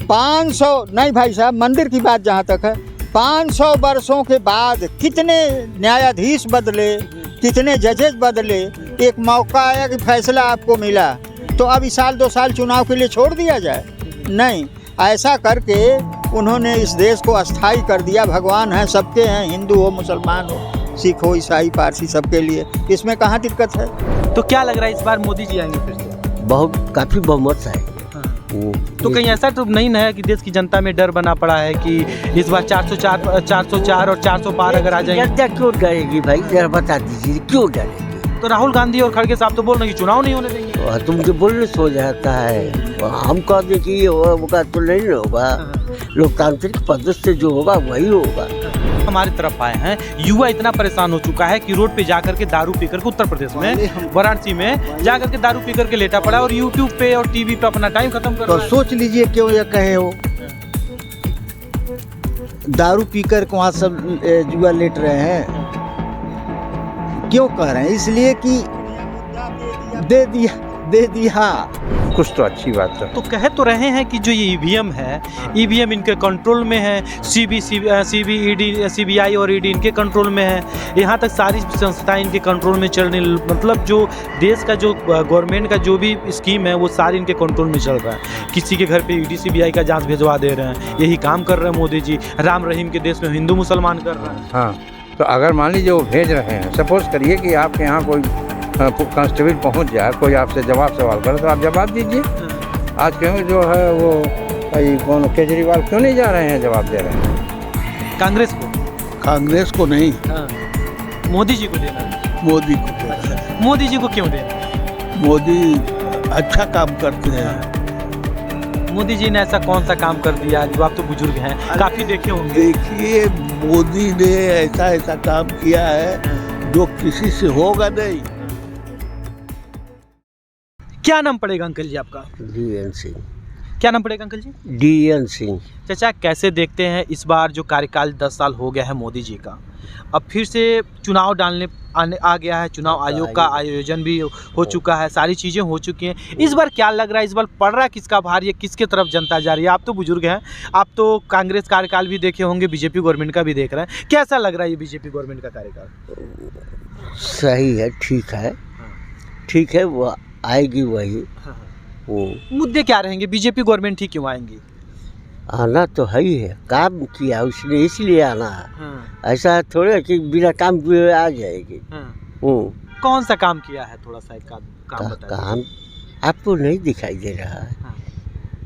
500 नहीं भाई साहब, मंदिर की बात जहाँ तक है, 500 वर्षों के बाद कितने न्यायाधीश बदले, कितने जजेस बदले, एक मौका आया कि फैसला आपको मिला, तो अब इस साल 2 साल चुनाव के लिए छोड़ दिया जाए? नहीं, ऐसा करके उन्होंने इस देश को अस्थायी कर दिया। भगवान हैं, सबके हैं, हिंदू हो, मुसलमान हो, सिख हो, ईसाई, पारसी, सबके लिए। इसमें कहाँ दिक्कत है? तो क्या लग रहा है इस बार मोदी जी आएंगे फिर से? बहुत काफ़ी बहुमत है। तो कहीं ऐसा तो नहीं है कि देश की जनता में डर बना पड़ा है कि इस बार 404 और 400 पार अगर आ जाएंगे? जनता क्यों डरेगी भाई, जरा बता दीजिए क्यों डरेगी? तो राहुल गांधी और खड़गे साहब तो बोल रहे हैं कि चुनाव नहीं होने देंगे। तुम जो बोलने सो जाता है, हम कह दें कि ये होगा तो नहीं होगा। लोकतांत्रिक पद्धति से जो होगा वही होगा। हमारी तरफ आए हैं, युवा इतना परेशान हो चुका है कि रोड पे जाकर के दारू पीकर के, उत्तर प्रदेश में वाराणसी में जाकर के दारू पीकर के लेटा पड़ा और यूट्यूब पे और टीवी पे अपना टाइम खत्म कर रहा है। सोच लीजिए क्यों ये कहे हो, दारू पीकर वहाँ सब जुआ लेट रहे हैं, क्यों कह रहे हैं? इसलिए कि दे दिया कुछ तो अच्छी बात है। तो कह तो रहे हैं कि जो ये ईवीएम है, ईवीएम इनके कंट्रोल में है, सीबीआई और ईडी इनके कंट्रोल में है, यहाँ तक सारी संस्थाएं इनके कंट्रोल में चल रही, मतलब जो देश का जो गवर्नमेंट का जो भी स्कीम है वो सारी इनके कंट्रोल में चल रहा है। किसी के घर पे ईडी सीबीआई का जांच भिजवा दे रहे हैं, यही काम कर रहे हैं मोदी जी। राम रहीम के देश में हिंदू मुसलमान कर रहे हैं। हाँ, तो अगर मान लीजिए वो भेज रहे हैं, सपोज करिए कि आपके यहाँ कोई कांस्टेबल पहुंच जाए, कोई आपसे जवाब सवाल करे तो आप जवाब दीजिए। आज क्यों जो है वो कौन केजरीवाल क्यों नहीं जा रहे हैं, जवाब दे रहे हैं? कांग्रेस को नहीं, मोदी जी को देना है। मोदी को देना है। मोदी जी को क्यों देना? मोदी अच्छा काम करते हैं। मोदी जी ने ऐसा कौन सा काम कर दिया? जो आप तो बुजुर्ग हैं, काफी देखे होंगे। देखिए, मोदी ने ऐसा काम किया है जो किसी से होगा नहीं। क्या नाम पड़ेगा अंकल जी आपका? DN सिंह। क्या नाम पड़ेगा अंकल जी? DN सिंह। चाचा, कैसे देखते हैं इस बार जो कार्यकाल 10 साल हो गया है मोदी जी का, अब फिर से चुनाव आ गया है, चुनाव आयोग का आयोजन भी हो चुका है, सारी चीज़ें हो चुकी हैं। इस बार क्या लग रहा है, इस बार पड़ रहा है किसका भार, ये किसके तरफ जनता जा रही है? आप तो बुजुर्ग हैं, आप तो कांग्रेस कार्यकाल भी देखे होंगे, बीजेपी गवर्नमेंट का भी देख रहे हैं, कैसा लग रहा है ये बीजेपी गवर्नमेंट का कार्यकाल? सही है, ठीक है, वो आएगी वही। वो मुद्दे क्या रहेंगे? बीजेपी गवर्नमेंट ही क्यों आएंगी? आना तो है ही है, काम किया उसने इसलिए आना है। ऐसा थोड़ा कि बिना काम किए आ जाएगी। कौन सा काम किया है? थोड़ा सा एक काम बताइए। काम आपको नहीं दिखाई दे रहा है?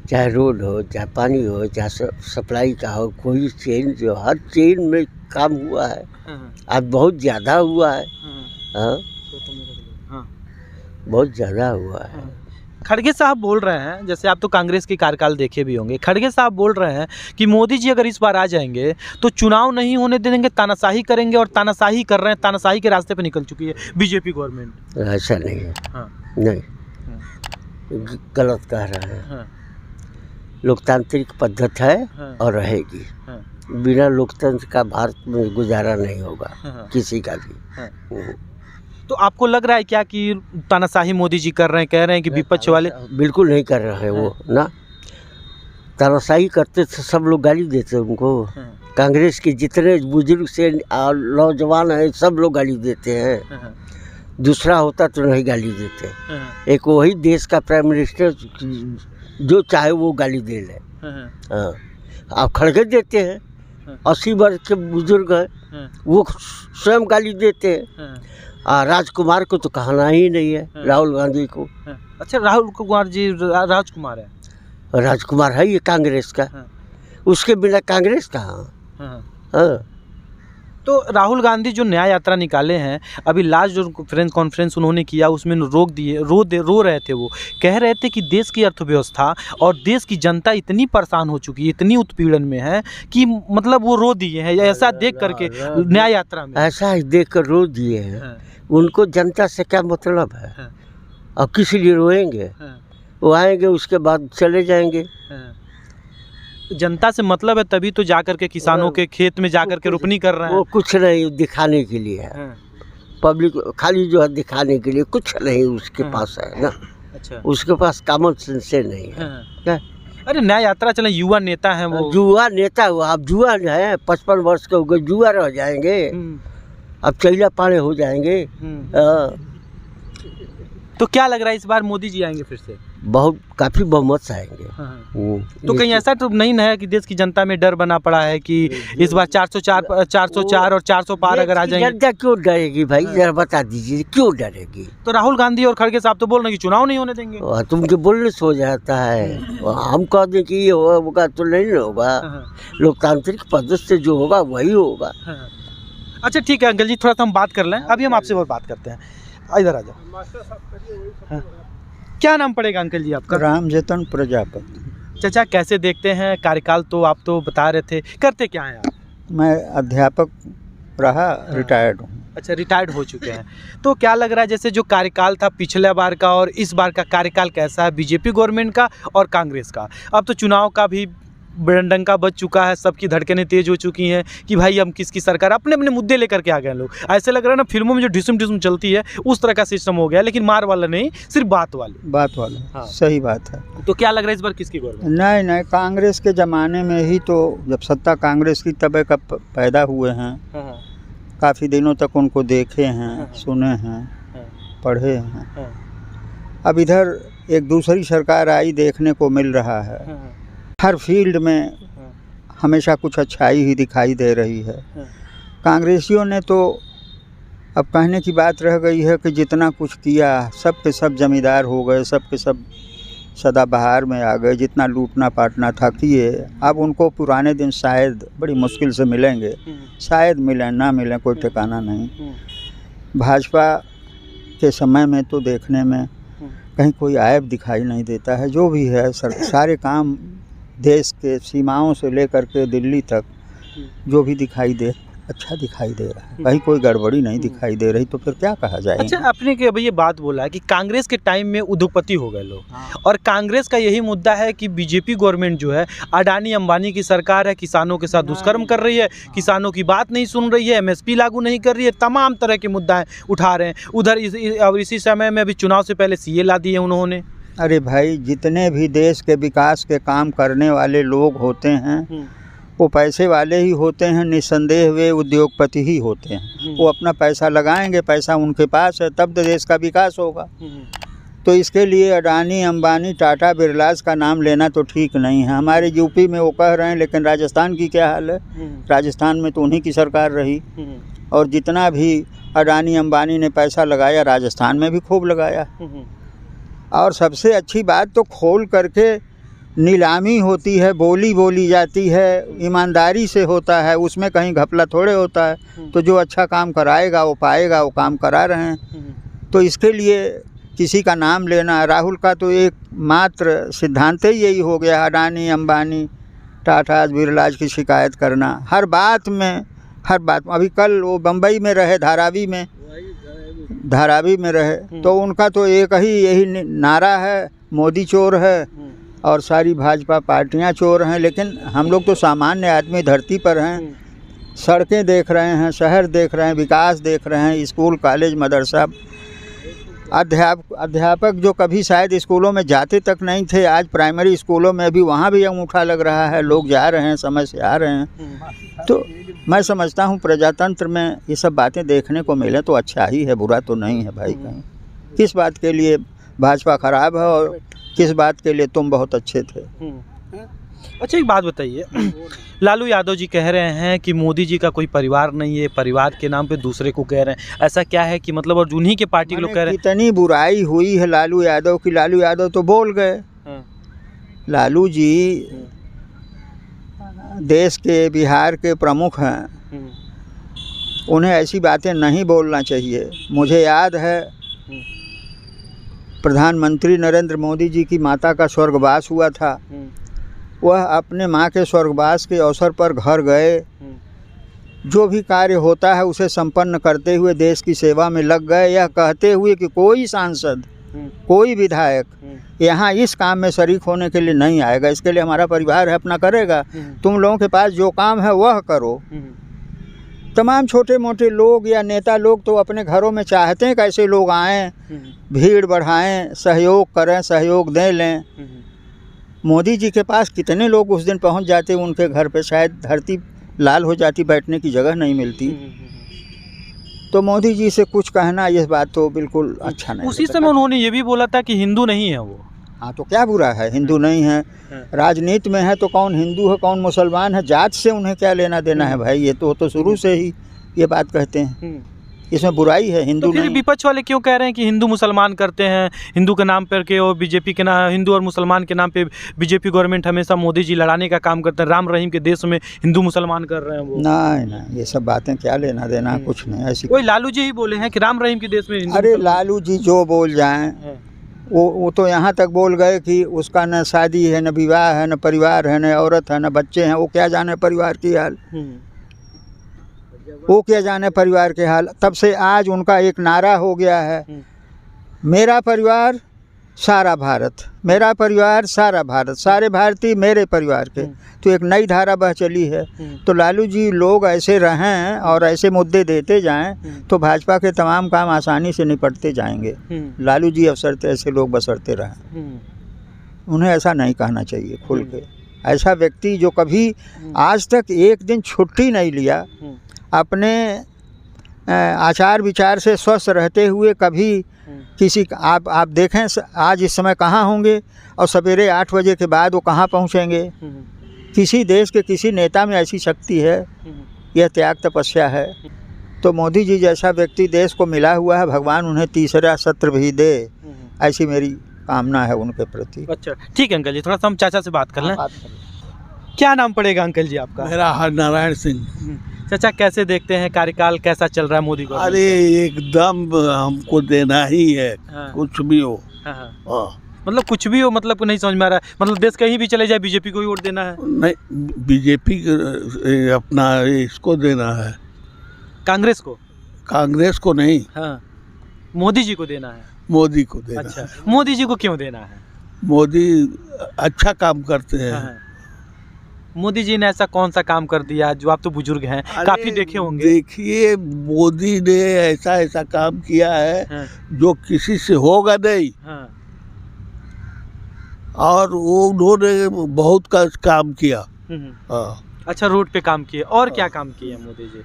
चाहे रोड हो, चाहे पानी हो, चाहे सप्लाई का हो, कोई चेन जो हर चेन में काम हुआ है। अब बहुत ज़्यादा हुआ है। बहुत ज़्यादा हुआ है। खड़गे साहब बोल रहे हैं, जैसे आप तो कांग्रेस की कार्यकाल देखे भी होंगे, खड़गे साहब बोल रहे हैं कि मोदी जी अगर इस बार आ जाएंगे तो चुनाव नहीं होने देंगे, तानाशाही करेंगे, और तानाशाही कर रहे हैं, तानाशाही के रास्ते पे निकल चुकी है बीजेपी गवर्नमेंट। ऐसा नहीं है। नहीं, गलत कह रहे हैं। लोकतांत्रिक पद्धति है और रहेगी। बिना लोकतंत्र का भारत में गुजारा नहीं होगा किसी का भी। तो आपको लग रहा है क्या कि तानाशाही मोदी जी कर रहे हैं? कह रहे हैं कि विपक्ष वाले बिल्कुल नहीं कर रहे हैं वो ना, तानाशाही करते थे, सब लोग गाली देते उनको। कांग्रेस के जितने बुजुर्ग से नौजवान हैं सब लोग गाली देते हैं। दूसरा होता तो नहीं गाली देते। एक वही देश का प्राइम मिनिस्टर जो चाहे वो गाली दे ले। आप खड़गे देते हैं, 80 वर्ष के बुजुर्ग हैं, वो स्वयं गाली देते हैं। राजकुमार को तो कहना ही नहीं है, राहुल गांधी को। अच्छा, राहुल कुमार जी राजकुमार है? राजकुमार है ये कांग्रेस का। उसके बिना कांग्रेस कहाँ? तो राहुल गांधी जो न्याय यात्रा निकाले हैं, अभी लास्ट जो प्रेस कॉन्फ्रेंस उन्होंने किया उसमें रो रहे थे। वो कह रहे थे कि देश की अर्थव्यवस्था और देश की जनता इतनी परेशान हो चुकी है, इतनी उत्पीड़न में है कि मतलब वो रो दिए हैं। ऐसा देख करके न्याय यात्रा में ऐसा देख कर रो दिए हैं। उनको जनता से क्या मतलब है? और किस लिए रोएंगे? वो आएंगे उसके बाद चले जाएंगे। जनता से मतलब है, तभी तो जाकर के किसानों के खेत में जाकर के रोपनी कर रहे हैं। वो कुछ नहीं दिखाने के लिए है, पब्लिक खाली जो है दिखाने के लिए, कुछ नहीं उसके पास है ना। अच्छा, उसके पास कॉमन सेंस नहीं है। अरे न्याय यात्रा चले, युवा नेता हैं वो। जुआ नेता हुआ, आप जुआ है 55 वर्ष के हो गए, जुआ रह जाएंगे, अब चैला पाड़े हो जाएंगे। हाँ। तो क्या लग रहा है इस बार मोदी जी आएंगे फिर से? बहुत काफ़ी बहुमत से आएंगे। तो कहीं ऐसा तो नहीं है कि देश की जनता में डर बना पड़ा है कि इस बार 404 और 400 पार अगर आ जाएंगे? जनता क्यों डरेगी भाई, जरा बता दीजिए क्यों डरेगी? तो राहुल गांधी और खड़गे साहब तो बोल रहे हैं कि चुनाव नहीं होने देंगे। तुमके बोलने से हो जाता है, हम कह दें कि ये होगा तो नहीं होगा। लोकतांत्रिक पद्धति से जो होगा वही होगा। अच्छा ठीक है अंकल जी, थोड़ा सा हम बात कर लें, अभी हम आपसे और बात करते हैं। इधर आ जाओ। हाँ। क्या नाम पड़ेगा अंकल जी आपका? राम जतन प्रजापति। चाचा कैसे देखते हैं कार्यकाल? तो आप तो बता रहे थे, करते क्या हैं आप? मैं अध्यापक रहा, रिटायर्ड हूँ। अच्छा, रिटायर्ड हो चुके हैं। तो क्या लग रहा है जैसे जो कार्यकाल था पिछले बार का और इस बार का कार्यकाल कैसा है, बीजेपी गवर्नमेंट का और कांग्रेस का? अब तो चुनाव का भी डंका बज चुका है, सबकी धड़कनें तेज हो चुकी हैं कि भाई हम किसकी सरकार, अपने अपने मुद्दे लेकर के आ गए लोग। ऐसे लग रहा है ना फिल्मों में जो ढिसुम चलती है उस तरह का सिस्टम हो गया, लेकिन मार वाला नहीं, सिर्फ बात वाला। हाँ। सही बात है। तो क्या लग रहा है इस बार किसकी गवर्नमेंट? नहीं, कांग्रेस के ज़माने में ही तो जब सत्ता कांग्रेस की तब कब पैदा हुए हैं, काफ़ी दिनों तक उनको देखे हैं, सुने हैं, पढ़े हैं। अब इधर एक दूसरी सरकार आई, देखने को मिल रहा है हर फील्ड में हमेशा कुछ अच्छाई ही दिखाई दे रही है। कांग्रेसियों ने तो अब कहने की बात रह गई है कि जितना कुछ किया सब के सब जमींदार हो गए, सब के सब सदाबहार में आ गए, जितना लूटना पाटना था किए। अब उनको पुराने दिन शायद बड़ी मुश्किल से मिलेंगे, शायद मिलें ना मिलें, कोई ठिकाना नहीं। भाजपा के समय में तो देखने में कहीं कोई ऐब दिखाई नहीं देता है। जो भी है सारे काम देश के सीमाओं से लेकर के दिल्ली तक जो भी दिखाई दे अच्छा दिखाई दे रहा है, कहीं कोई गड़बड़ी नहीं दिखाई दे रही, तो फिर क्या कहा जाए। अच्छा, आपने कि अभी ये बात बोला है कि कांग्रेस के टाइम में उद्योगपति हो गए लोग, और कांग्रेस का यही मुद्दा है कि बीजेपी गवर्नमेंट जो है अडानी अंबानी की सरकार है, किसानों के साथ दुष्कर्म कर रही है, किसानों की बात नहीं सुन रही है, एमएसपी लागू नहीं कर रही है, तमाम तरह के मुद्दा उठा रहे हैं। उधर इसी समय में अभी चुनाव से पहले सीए ला दिए उन्होंने। अरे भाई, जितने भी देश के विकास के काम करने वाले लोग होते हैं वो पैसे वाले ही होते हैं, निस्संदेह वे उद्योगपति ही होते हैं। वो अपना पैसा लगाएंगे, पैसा उनके पास है, तब तो देश का विकास होगा। तो इसके लिए अडानी अंबानी टाटा बिरलास का नाम लेना तो ठीक नहीं है। हमारे यूपी में वो कह रहे हैं, लेकिन राजस्थान की क्या हाल है? राजस्थान में तो उन्हीं की सरकार रही, और जितना भी अडानी अंबानी ने पैसा लगाया राजस्थान में भी खूब लगाया। और सबसे अच्छी बात तो खोल करके नीलामी होती है, बोली जाती है, ईमानदारी से होता है, उसमें कहीं घपला थोड़े होता है। तो जो अच्छा काम कराएगा वो पाएगा, वो काम करा रहे हैं। तो इसके लिए किसी का नाम लेना, राहुल का तो एक मात्र सिद्धांत ही यही हो गया, अडानी अंबानी टाटा बिरलाज की शिकायत करना हर बात में। अभी कल वो बम्बई में रहे, धारावी में रहे, तो उनका तो एक ही यही नारा है, मोदी चोर है और सारी भाजपा पार्टियां चोर हैं। लेकिन हम लोग तो सामान्य आदमी धरती पर हैं, सड़कें देख रहे हैं, शहर देख रहे हैं, विकास देख रहे हैं, स्कूल कॉलेज मदरसा। अध्यापक जो कभी शायद स्कूलों में जाते तक नहीं थे, आज प्राइमरी स्कूलों में भी वहाँ भी अंगूठा लग रहा है, लोग जा रहे हैं, समय से आ रहे हैं। तो मैं समझता हूँ प्रजातंत्र में ये सब बातें देखने को मिले तो अच्छा ही है, बुरा तो नहीं है भाई। कहीं किस बात के लिए भाजपा खराब है और किस बात के लिए तुम बहुत अच्छे थे। अच्छा, एक बात बताइए, लालू यादव जी कह रहे हैं कि मोदी जी का कोई परिवार नहीं है, परिवार के नाम पे दूसरे को कह रहे हैं, ऐसा क्या है कि मतलब, और उन्हीं के पार्टी के लोग कह रहे हैं। कितनी बुराई हुई है लालू यादव की, लालू यादव तो बोल गए। लालू जी देश के, बिहार के प्रमुख हैं, उन्हें ऐसी बातें नहीं बोलना चाहिए। मुझे याद है प्रधानमंत्री नरेंद्र मोदी जी की माता का स्वर्गवास हुआ था, वह अपने माँ के स्वर्गवास के अवसर पर घर गए, जो भी कार्य होता है उसे संपन्न करते हुए देश की सेवा में लग गए, यह कहते हुए कि कोई सांसद, कोई विधायक यहाँ इस काम में शरीक होने के लिए नहीं आएगा, इसके लिए हमारा परिवार है, अपना करेगा, तुम लोगों के पास जो काम है वह करो। तमाम छोटे मोटे लोग या नेता लोग तो अपने घरों में चाहते हैं कैसे लोग आएं, भीड़ बढ़ाएं, सहयोग करें, सहयोग दें लें, मोदी जी के पास कितने लोग उस दिन पहुंच जाते, उनके घर पे शायद धरती लाल हो जाती, बैठने की जगह नहीं मिलती। तो मोदी जी से कुछ कहना ये बात तो बिल्कुल अच्छा नहीं उसी लगता। समय उन्होंने ये भी बोला था कि हिंदू नहीं है वो। हाँ, तो क्या बुरा है, हिंदू नहीं है, राजनीति में है तो कौन हिंदू है कौन मुसलमान है, जात से उन्हें क्या लेना देना है भाई। ये तो शुरू से ही ये बात कहते हैं, इसमें बुराई है, हिंदू तो फिर नहीं। विपक्ष वाले क्यों कह रहे हैं कि हिंदू मुसलमान करते हैं, हिंदू के नाम पर के और बीजेपी के नाम, हिंदू और मुसलमान के नाम पे बीजेपी गवर्नमेंट हमेशा मोदी जी लड़ाने का काम करते हैं, राम रहीम के देश में हिंदू मुसलमान कर रहे हैं वो। नहीं, ये सब बातें क्या लेना देना है, कुछ नहीं ऐसी। वही लालू जी ही बोले हैं कि राम रहीम के देश में हिंदू अरे मुसलमान- लालू जी जो बोल जाएं, वो तो यहाँ तक बोल गए कि उसका न शादी है, न विवाह है, न परिवार है, न औरत है, न बच्चे हैं। वो क्या जाने परिवार की हाल, वो क्या जाने परिवार के हाल। तब से आज उनका एक नारा हो गया है, मेरा परिवार सारा भारत, मेरा परिवार सारा भारत, सारे भारतीय मेरे परिवार के। तो एक नई धारा बह चली है। तो लालू जी लोग ऐसे रहें और ऐसे मुद्दे देते जाएं तो भाजपा के तमाम काम आसानी से निपटते जाएंगे। लालू जी अवसरते ऐसे लोग बसरते रहें, उन्हें ऐसा नहीं कहना चाहिए खुल के। ऐसा व्यक्ति जो कभी आज तक एक दिन छुट्टी नहीं लिया, अपने आचार विचार से स्वस्थ रहते हुए कभी किसी आप देखें आज इस समय कहाँ होंगे और सवेरे 8 बजे के बाद वो कहाँ पहुँचेंगे। किसी देश के किसी नेता में ऐसी शक्ति है, यह त्याग तपस्या है। तो मोदी जी जैसा व्यक्ति देश को मिला हुआ है, भगवान उन्हें तीसरा सत्र भी दे, ऐसी मेरी कामना है उनके प्रति। अच्छा ठीक है अंकल जी, थोड़ा सा हम चाचा से बात कर लें। क्या नाम पड़ेगा अंकल जी आपका? मेरा हरनारायण सिंह। चाचा कैसे देखते हैं कार्यकाल कैसा चल रहा है मोदी को? अरे एकदम हमको देना ही है, हाँ। कुछ भी हो। हाँ, हाँ। हाँ। मतलब कुछ भी हो, मतलब नहीं समझ में आ रहा है, मतलब देश कहीं भी चले जाए बीजेपी को ही वोट देना है? नहीं, बीजेपी अपना इसको देना है, कांग्रेस को? कांग्रेस को नहीं, हाँ, मोदी जी को देना है। मोदी को देना अच्छा, है। मोदी जी को क्यों देना है? मोदी अच्छा काम करते हैं। हाँ, मोदी जी ने ऐसा कौन सा काम कर दिया जो, आप तो बुजुर्ग हैं काफी देखे होंगे। देखिए, मोदी ने ऐसा ऐसा काम किया है हाँ, जो किसी से होगा नहीं, हाँ, और वो उन्होंने बहुत का काम किया। हाँ। अच्छा, रोड पे काम किए, और क्या काम किए हैं मोदी जी?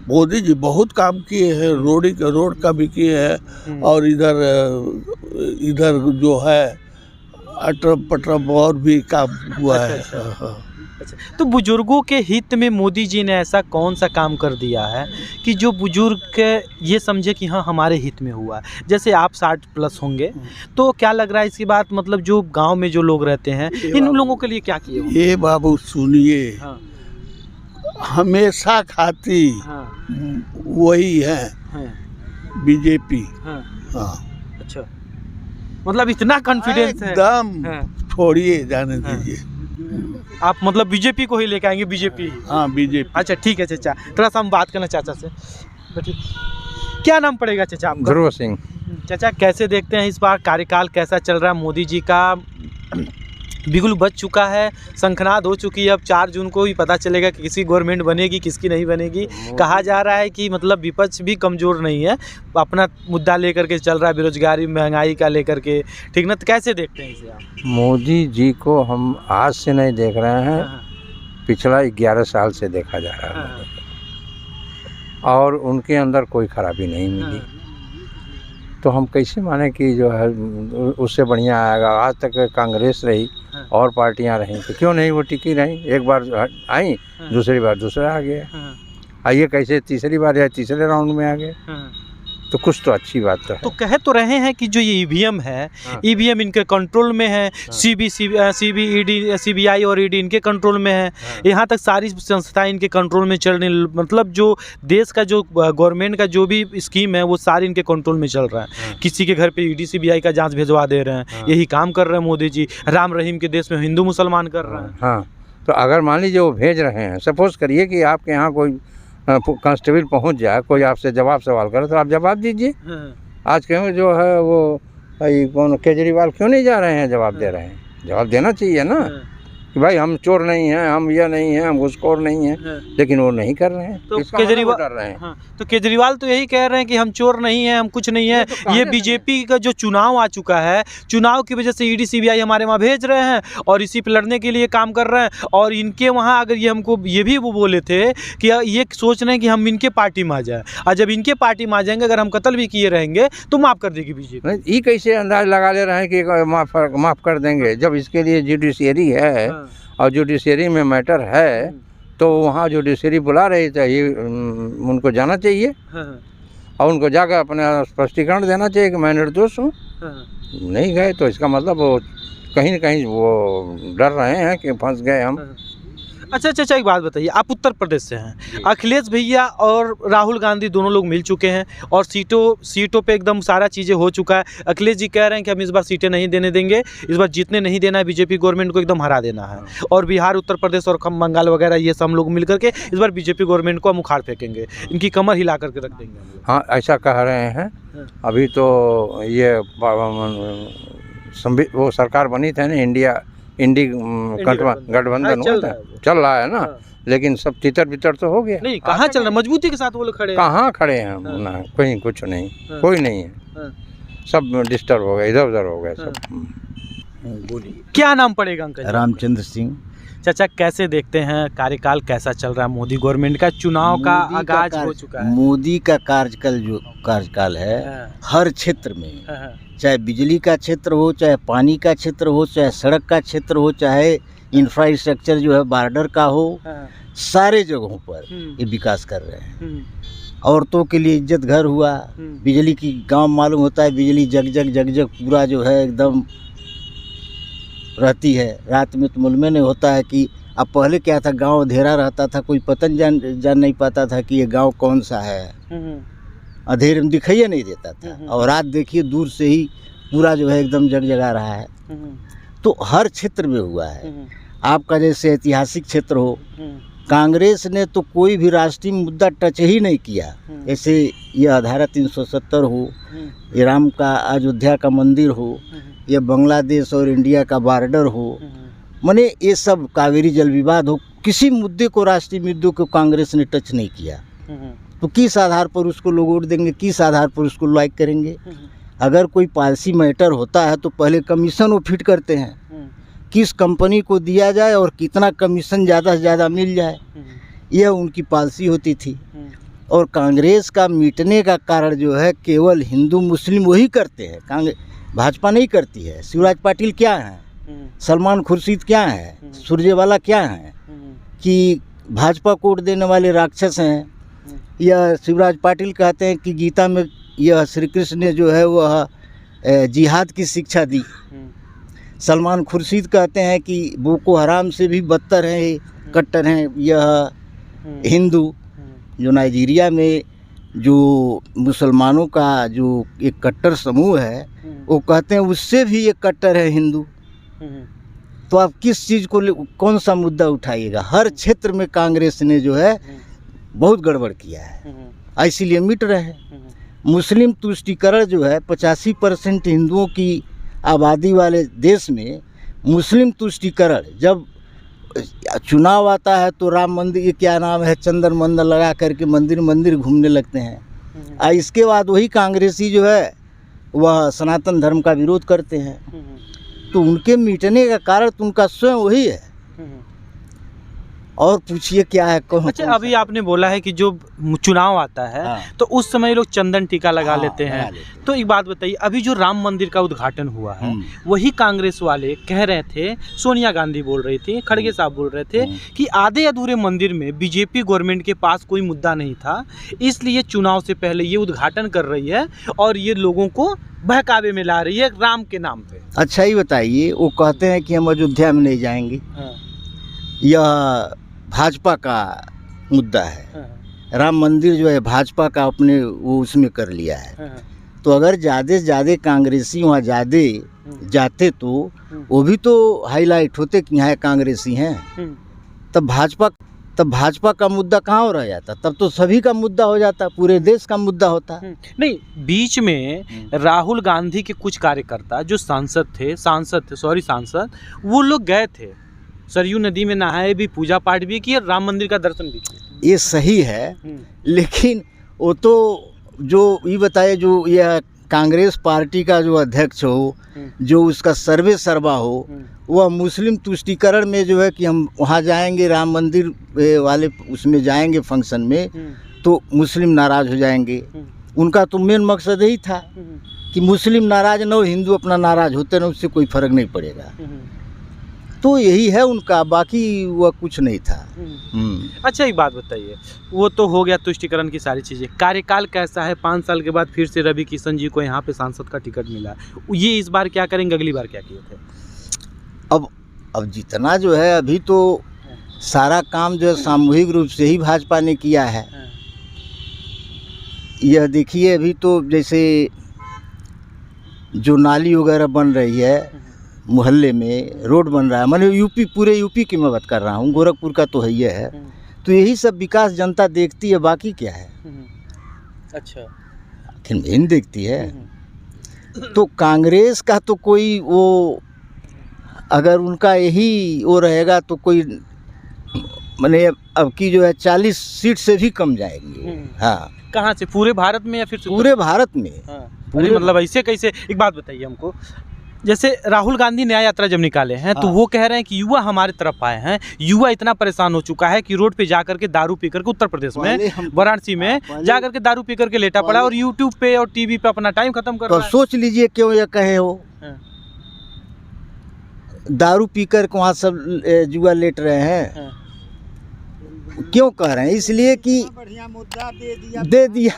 मोदी जी बहुत काम किए हैं, रोड का भी किए हैं, और इधर जो है अटरम पटरम और भी काम हुआ है। हाँ। अच्छा, तो बुजुर्गों के हित में मोदी जी ने ऐसा कौन सा काम कर दिया है कि जो बुजुर्ग ये समझे कि हाँ हमारे हित में हुआ है? जैसे आप 60 प्लस होंगे, तो क्या लग रहा है इसकी बात, मतलब जो गांव में जो लोग रहते हैं इन लोगों के लिए क्या किए होंगे? ये बाबू सुनिए, हाँ, हमेशा खाती हाँ, वही है हाँ, बीजेपी। हाँ, हाँ। अच्छा, मतलब इतना कॉन्फिडेंस है? एकदम हाँ, छोड़िए, जाने हाँ। दीजिए। आप मतलब बीजेपी को ही लेके आएंगे? बीजेपी? हाँ, बीजेपी। अच्छा ठीक है चाचा, थोड़ा सा हम बात करना चाचा से। बैठिए। क्या नाम पड़ेगा चाचा आपका? ध्रुव सिंह। चाचा कैसे देखते हैं इस बार कार्यकाल कैसा चल रहा है? मोदी जी का बिगुल बज चुका है, शंखनाद हो चुकी है, अब 4 जून को ही पता चलेगा कि किसी गवर्नमेंट बनेगी किसकी नहीं बनेगी। कहा जा रहा है कि मतलब विपक्ष भी कमज़ोर नहीं है, अपना मुद्दा लेकर के चल रहा है, बेरोजगारी महंगाई का लेकर के, ठीक ना? तो कैसे देखते हैं इसे आप? मोदी जी को हम आज से नहीं देख रहे हैं, हाँ, पिछला 11 साल से देखा जा रहा हाँ, है, और उनके अंदर कोई खराबी नहीं मिली। हाँ, तो हम कैसे माने कि जो है उससे बढ़िया आएगा? आज तक कांग्रेस रही हाँ। और पार्टियां रहीं, तो क्यों नहीं वो टिकी रहीं? एक बार आई, हाँ। दूसरी बार दूसरा आ गया, हाँ, आइए कैसे तीसरी बार या तीसरे राउंड में आ गए। हाँ। तो कुछ तो अच्छी बात तो है। तो कह तो रहे हैं कि जो ये ईवीएम है, हाँ। ईवीएम इनके कंट्रोल में है, सीबीआई और ईडी इनके कंट्रोल में है, यहाँ तक सारी संस्थाएं इनके कंट्रोल में चल रही, मतलब जो देश का जो गवर्नमेंट का जो भी स्कीम है वो सारी इनके कंट्रोल में चल रहा है। किसी के घर पे ईडी सीबीआई का जांच भिजवा दे रहे हैं, यही काम कर रहे हैं मोदी जी। राम रहीम के देश में हिंदू मुसलमान कर रहे हैं। हाँ, तो अगर मान लीजिए वो भेज रहे हैं, सपोज करिए कि आपके यहाँ कोई कांस्टेबल पहुँच जाए, कोई आपसे जवाब सवाल करे, तो आप जवाब दीजिए। आज क्यों जो है वो कौन केजरीवाल क्यों नहीं जा रहे हैं, जवाब दे रहे हैं? जवाब देना चाहिए ना, कि भाई हम चोर नहीं हैं, हम यह नहीं हैं, हम घूसखोर नहीं हैं, लेकिन वो नहीं कर रहे हैं। तो इसका मतलब केजरीवाल वो डर रहे हैं। हाँ, तो केजरीवाल तो यही कह रहे हैं कि हम चोर नहीं हैं, हम कुछ नहीं है। ये बीजेपी का जो चुनाव आ चुका है, चुनाव की वजह से ईडी सीबीआई हमारे वहाँ भेज रहे हैं और इसी पे लड़ने के लिए काम कर रहे हैं। और इनके वहाँ अगर ये हमको ये भी वो बोले थे कि ये सोच रहे हैं कि हम इनके पार्टी में आ जाए, और जब इनके पार्टी में आ जाएंगे, अगर हम कत्ल भी किए रहेंगे तो माफ़ कर देगी बीजेपी। ये कैसे अंदाज लगा ले रहे हैं कि माफ़ कर देंगे, जब इसके लिए जुडिशियरी है और जुडिशियरी में मैटर है, तो वहाँ जुडिशियरी बुला रही चाहिए, उनको जाना चाहिए और उनको जाकर अपना स्पष्टीकरण देना चाहिए कि मैं निर्दोष हूँ। नहीं गए तो इसका मतलब वो कहीं न कहीं वो डर रहे हैं कि फंस गए हम। अच्छा, एक बात बताइए, आप उत्तर प्रदेश से हैं, अखिलेश भैया और राहुल गांधी दोनों लोग मिल चुके हैं और सीटों पे एकदम सारा चीज़ें हो चुका है। अखिलेश जी कह रहे हैं कि हम इस बार सीटें नहीं देने देंगे, इस बार जीतने नहीं देना है, बीजेपी गवर्नमेंट को एकदम हरा देना है। और बिहार, उत्तर प्रदेश और बंगाल वगैरह ये सब लोग मिल करके इस बार बीजेपी गवर्नमेंट को हम उखाड़ फेंकेंगे, इनकी कमर हिला करके रख देंगे। हाँ, ऐसा कह रहे हैं। अभी तो ये वो सरकार बनी थी ना, गठबंधन हुआ था, चल रहा है ना। लेकिन सब तितर बितर तो हो गया। नहीं, कहाँ चल रहा, मजबूती के साथ वो लोग खड़े हैं। कहाँ खड़े हैं हम ना, कहीं कुछ नहीं, कोई नहीं है, सब डिस्टर्ब हो गए, इधर उधर हो गए सब। बोलिए। क्या नाम पड़ेगा अंकल? रामचंद्र सिंह। चाचा, कैसे देखते हैं कार्यकाल कैसा चल रहा है मोदी गवर्नमेंट का? चुनाव का आगाज हो चुका है। मोदी का कार्यकाल है, हर क्षेत्र में, चाहे बिजली का क्षेत्र हो, चाहे पानी का क्षेत्र हो, चाहे सड़क का क्षेत्र हो, चाहे इंफ्रास्ट्रक्चर जो है बॉर्डर का हो, सारे जगहों पर ये विकास कर रहे हैं। औरतों के लिए इज्जत घर हुआ, बिजली की गांव मालूम होता है, बिजली जग पूरा जो है एकदम रहती है। रात में तो मालूम नहीं होता है कि अब पहले क्या था, गांव अंधेरा रहता था, कोई पतन जान नहीं पाता था कि ये गांव कौन सा है, अंधेरे में दिखाई नहीं देता था। और रात देखिए दूर से ही पूरा जो है एकदम जगजगा रहा है। तो हर क्षेत्र में हुआ है। आपका जैसे ऐतिहासिक क्षेत्र हो, कांग्रेस ने तो कोई भी राष्ट्रीय मुद्दा टच ही नहीं किया। जैसे यह धारा 370 हो, ये राम का अयोध्या का मंदिर हो, ये बांग्लादेश और इंडिया का बॉर्डर हो, माने ये सब कावेरी जल विवाद हो, किसी मुद्दे को, राष्ट्रीय मुद्दों को कांग्रेस ने टच नहीं किया। तो किस आधार पर उसको लोग वोट देंगे, किस आधार पर उसको लाइक करेंगे? अगर कोई पॉलिसी मैटर होता है तो पहले कमीशन वो फिट करते हैं, किस कंपनी को दिया जाए और कितना कमीशन ज़्यादा से ज़्यादा मिल जाए, यह उनकी पॉलिसी होती थी। और कांग्रेस का मिटने का कारण जो है केवल हिंदू मुस्लिम वही करते हैं, कांग्रेस भाजपा नहीं करती है। शिवराज पाटिल क्या हैं, सलमान खुर्शीद क्या हैं, सुरजेवाला क्या हैं कि भाजपा को वोट देने वाले राक्षस हैं? यह शिवराज पाटिल कहते हैं कि गीता में यह श्री कृष्ण ने जो है वह जिहाद की शिक्षा दी। सलमान खुर्शीद कहते हैं कि बोको हराम से भी बदतर हैं, कट्टर हैं यह हिंदू। जो नाइजीरिया में जो मुसलमानों का जो एक कट्टर समूह है, वो कहते हैं उससे भी ये कट्टर है हिंदू। तो आप किस चीज़ को, कौन सा मुद्दा उठाइएगा? हर क्षेत्र में कांग्रेस ने जो है बहुत गड़बड़ किया है, इसीलिए मिट रहे हैं। मुस्लिम तुष्टीकरण जो है, 85% हिंदुओं की आबादी वाले देश में मुस्लिम तुष्टीकरण, जब चुनाव आता है तो राम मंदिर, ये क्या नाम है, चंदन मंदिर लगा करके मंदिर घूमने लगते हैं। इसके बाद वही कांग्रेसी जो है वह सनातन धर्म का विरोध करते हैं। तो उनके मिटने का कारण तो उनका स्वयं वही है। और पूछिए क्या है, कौन? अच्छा, अभी आपने बोला है कि जो चुनाव आता है तो उस समय लोग चंदन टीका लगा लेते हैं। तो एक बात बताइए, अभी जो राम मंदिर का उद्घाटन हुआ है, वही कांग्रेस वाले कह रहे थे, सोनिया गांधी बोल रही थी, खड़गे साहब बोल रहे थे कि आधे अधूरे मंदिर में बीजेपी गवर्नमेंट के पास कोई मुद्दा नहीं था, इसलिए चुनाव से पहले ये उद्घाटन कर रही है और ये लोगों को बहकावे में ला रही है राम के नाम पे। अच्छा, ही बताइए, वो कहते हैं कि हम अयोध्या में नहीं जाएंगे, यह भाजपा का मुद्दा है। राम मंदिर जो है भाजपा का अपने वो उसमें कर लिया है। तो अगर ज़्यादा से ज़्यादा कांग्रेसी वहाँ जाते तो वो भी तो हाईलाइट होते कि यहाँ कांग्रेसी हैं। तब भाजपा का मुद्दा कहाँ हो रह जाता? तब तो सभी का मुद्दा हो जाता, पूरे देश का मुद्दा होता। नहीं, बीच में राहुल गांधी के कुछ कार्यकर्ता जो सांसद थे, वो लोग गए थे सरयू नदी में नहाए भी, पूजा पाठ भी किए, राम मंदिर का दर्शन भी किए। ये सही है, लेकिन वो तो जो ये बताए, जो यह कांग्रेस पार्टी का जो अध्यक्ष हो, जो उसका सर्वे सर्वा हो, वह मुस्लिम तुष्टीकरण में जो है कि हम वहाँ जाएंगे, राम मंदिर वाले उसमें जाएंगे फंक्शन में, तो मुस्लिम नाराज़ हो जाएंगे। उनका तो मेन मकसद यही था कि मुस्लिम नाराज़ न हो, हिंदू अपना नाराज़ होते न, उससे कोई फ़र्क नहीं पड़ेगा। तो यही है उनका, बाकी वह कुछ नहीं था। अच्छा, एक बात बताइए, वो तो हो गया तुष्टीकरण की सारी चीज़ें, कार्यकाल कैसा है? 5 साल के बाद फिर से रवि किशन जी को यहाँ पे सांसद का टिकट मिला, ये इस बार क्या करेंगे, अगली बार क्या किए थे? अब जितना जो है, अभी तो सारा काम जो है सामूहिक रूप से ही भाजपा ने किया है। यह देखिए, अभी तो जैसे जो नाली वगैरह बन रही है, मोहल्ले में रोड बन रहा है, मैंने यूपी, पूरे यूपी की मैं बात कर रहा हूँ, गोरखपुर का तो है, तो यही सब विकास जनता देखती है, बाकी क्या है। अच्छा, आखिर मेन देखती है। तो कांग्रेस का तो कोई वो, अगर उनका यही वो रहेगा तो कोई, मैंने अब की जो है 40 सीट से भी कम जाएंगे। हाँ, कहाँ से? पूरे भारत में या फिर पूरे भारत में? पूरे, मतलब ऐसे कैसे? एक बात बताइए हमको, जैसे राहुल गांधी न्याय यात्रा जब निकाले हैं, तो वो कह रहे हैं कि युवा हमारे तरफ आए हैं, युवा इतना परेशान हो चुका है कि रोड पे जा करके दारू पी करके, उत्तर प्रदेश में वाराणसी में जा करके दारू पी करके लेटा पड़ा और यूट्यूब पे और टीवी पे अपना टाइम खत्म कर रहा है। सोच लीजिए क्यों ये कहे हो, दारू पीकर वहाँ सब जुआ लेट रहे हैं। क्यों कह रहे हैं? इसलिए कि बढ़िया मुद्दा दे दिया।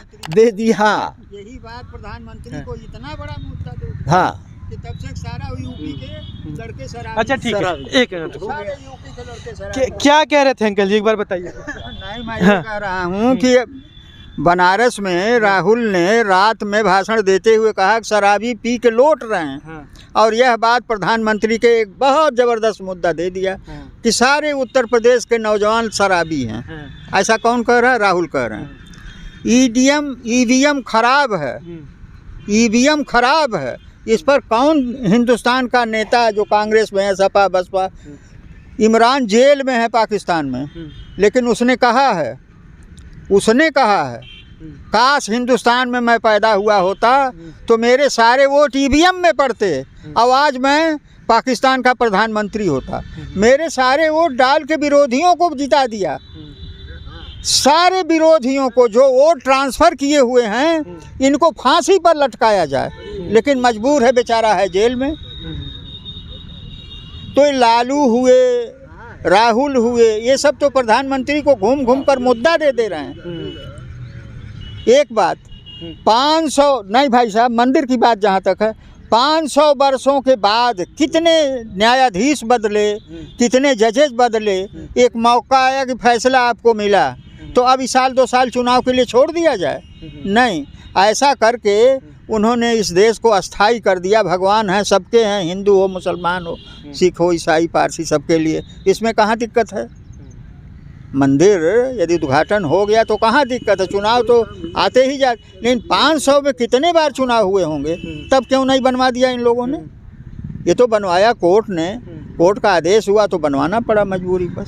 यही बात प्रधानमंत्री को इतना बड़ा मुद्दा दे दिया। हाँ, कि तब से सारा यूपी के लड़के शराबी। अच्छा, ठीक है, एक मिनट, सारे यूपी के लड़के शराबी। क्या कह रहे थे अंकल जी, एक बार बताइए। नहीं, मैं ये कह रहा हूँ कि बनारस में राहुल ने रात में भाषण देते हुए कहा कि शराबी पी के लौट रहे हैं, और यह बात प्रधानमंत्री के एक बहुत ज़बरदस्त मुद्दा दे दिया कि सारे उत्तर प्रदेश के नौजवान शराबी हैं। ऐसा कौन कह रहा है? राहुल कह रहे हैं। ईवीएम खराब है, ईवीएम खराब है। इस पर कौन हिंदुस्तान का नेता जो कांग्रेस में है, सपा बसपा, इमरान जेल में है पाकिस्तान में, लेकिन उसने कहा है काश हिंदुस्तान में मैं पैदा हुआ होता तो मेरे सारे वोट ईवीएम में पड़ते, और आज मैं पाकिस्तान का प्रधानमंत्री होता। मेरे सारे वोट डाल के विरोधियों को जिता दिया, सारे विरोधियों को जो वोट ट्रांसफ़र किए हुए हैं, इनको फांसी पर लटकाया जाए, लेकिन मजबूर है, बेचारा है जेल में। तो लालू हुए, राहुल हुए, ये सब तो प्रधानमंत्री को घूम घूम कर मुद्दा दे रहे हैं। एक बात, 500 नहीं भाई साहब, मंदिर की बात जहाँ तक है, 500 वर्षों के बाद कितने न्यायाधीश बदले, कितने जजेस बदले, एक मौका आया कि फैसला आपको मिला, तो अब इस साल 2 साल चुनाव के लिए छोड़ दिया जाए? नहीं, ऐसा करके उन्होंने इस देश को अस्थाई कर दिया। भगवान है, सबके हैं, हिंदू हो, मुसलमान हो, सिख हो, ईसाई, पारसी, सबके लिए। इसमें कहाँ दिक्कत है? मंदिर यदि उद्घाटन हो गया तो कहाँ दिक्कत है? चुनाव तो आते ही जा, लेकिन 500 में कितने बार चुनाव हुए होंगे, तब क्यों नहीं बनवा दिया इन लोगों ने? ये तो बनवाया कोर्ट ने, कोर्ट का आदेश हुआ तो बनवाना पड़ा, मजबूरी बस।